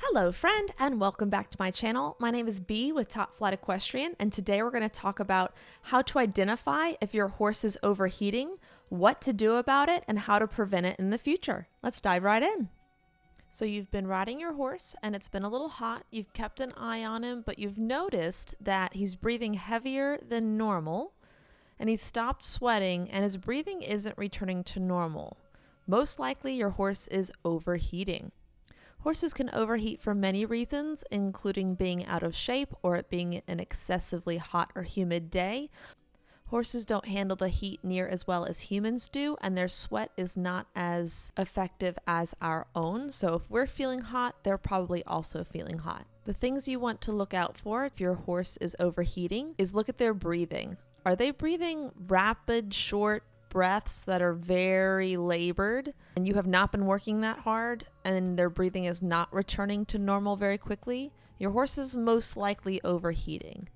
Hello friend and welcome back to my channel. My name is Bee with Top Flight Equestrian, and today we're going to talk about how to identify if your horse is overheating, what to do about it, and how to prevent it in the future. Let's dive right in. So you've been riding your horse and it's been a little hot. You've kept an eye on him, but you've noticed that he's breathing heavier than normal and he's stopped sweating and his breathing isn't returning to normal. Most likely your horse is overheating. Horses can overheat for many reasons, including being out of shape or it being an excessively hot or humid day. Horses don't handle the heat near as well as humans do, and their sweat is not as effective as our own. So if we're feeling hot, they're probably also feeling hot. The things you want to look out for if your horse is overheating is look at their breathing. Are they breathing rapid, short breaths that are very labored and you have not been working that hard and their breathing is not returning to normal very quickly? Your horse is most likely overheating.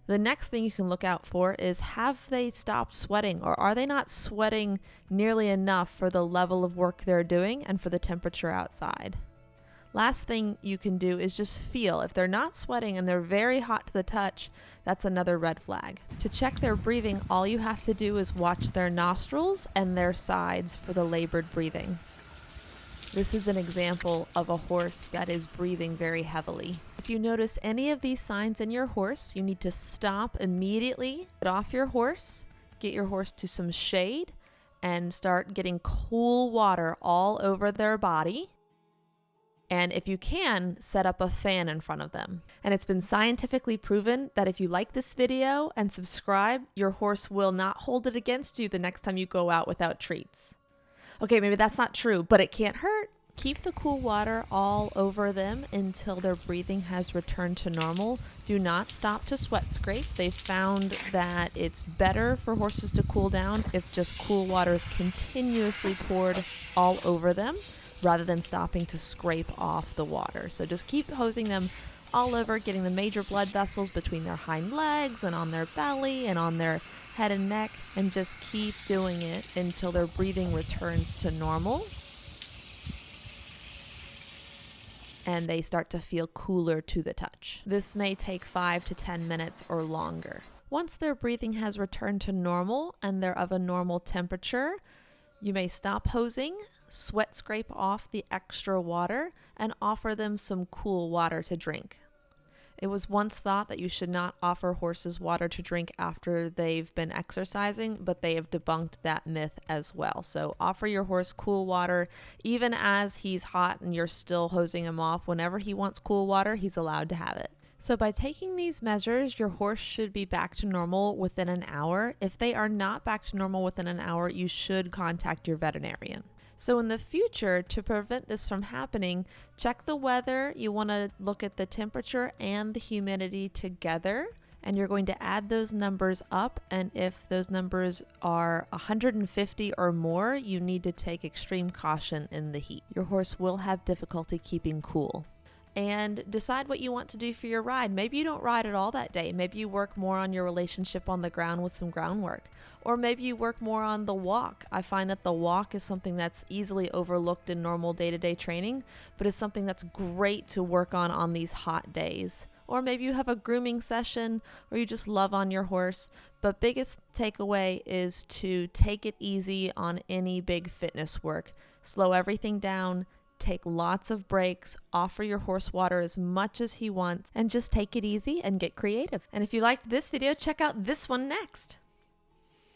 The next thing you can look out for is, have they stopped sweating, or are they not sweating nearly enough for the level of work they're doing and for the temperature outside? Last thing you can do is just feel. If they're not sweating and they're very hot to the touch, that's another red flag. To check their breathing, all you have to do is watch their nostrils and their sides for the labored breathing. This is an example of a horse that is breathing very heavily. If you notice any of these signs in your horse, you need to stop immediately, get off your horse, get your horse to some shade, and start getting cool water all over their body. And if you can, set up a fan in front of them. And it's been scientifically proven that if you like this video and subscribe, your horse will not hold it against you the next time you go out without treats. Okay, maybe that's not true, but it can't hurt. Keep the cool water all over them until their breathing has returned to normal. Do not stop to sweat scrape. They've found that it's better for horses to cool down if just cool water is continuously poured all over them, rather than stopping to scrape off the water. So just keep hosing them all over, getting the major blood vessels between their hind legs and on their belly and on their head and neck, and just keep doing it until their breathing returns to normal and they start to feel cooler to the touch. This may take 5 to 10 minutes or longer. Once their breathing has returned to normal and they're of a normal temperature, you may stop hosing, sweat scrape off the extra water, and offer them some cool water to drink. It was once thought that you should not offer horses water to drink after they've been exercising, but they have debunked that myth as well. So offer your horse cool water even as he's hot and you're still hosing him off. Whenever he wants cool water, he's allowed to have it. So by taking these measures, your horse should be back to normal within an hour. If they are not back to normal within an hour, you should contact your veterinarian. So in the future, to prevent this from happening, check the weather. You want to look at the temperature and the humidity together, and you're going to add those numbers up. And if those numbers are 150 or more, you need to take extreme caution in the heat. Your horse will have difficulty keeping cool. And decide what you want to do for your ride. Maybe you don't ride at all that day. Maybe you work more on your relationship on the ground with some groundwork. Or maybe you work more on the walk. I find that the walk is something that's easily overlooked in normal day-to-day training, but is something that's great to work on these hot days. Or maybe you have a grooming session or you just love on your horse. But biggest takeaway is to take it easy on any big fitness work. Slow everything down. Take lots of breaks, offer your horse water as much as he wants, and just take it easy and get creative. And if you liked this video, check out this one next.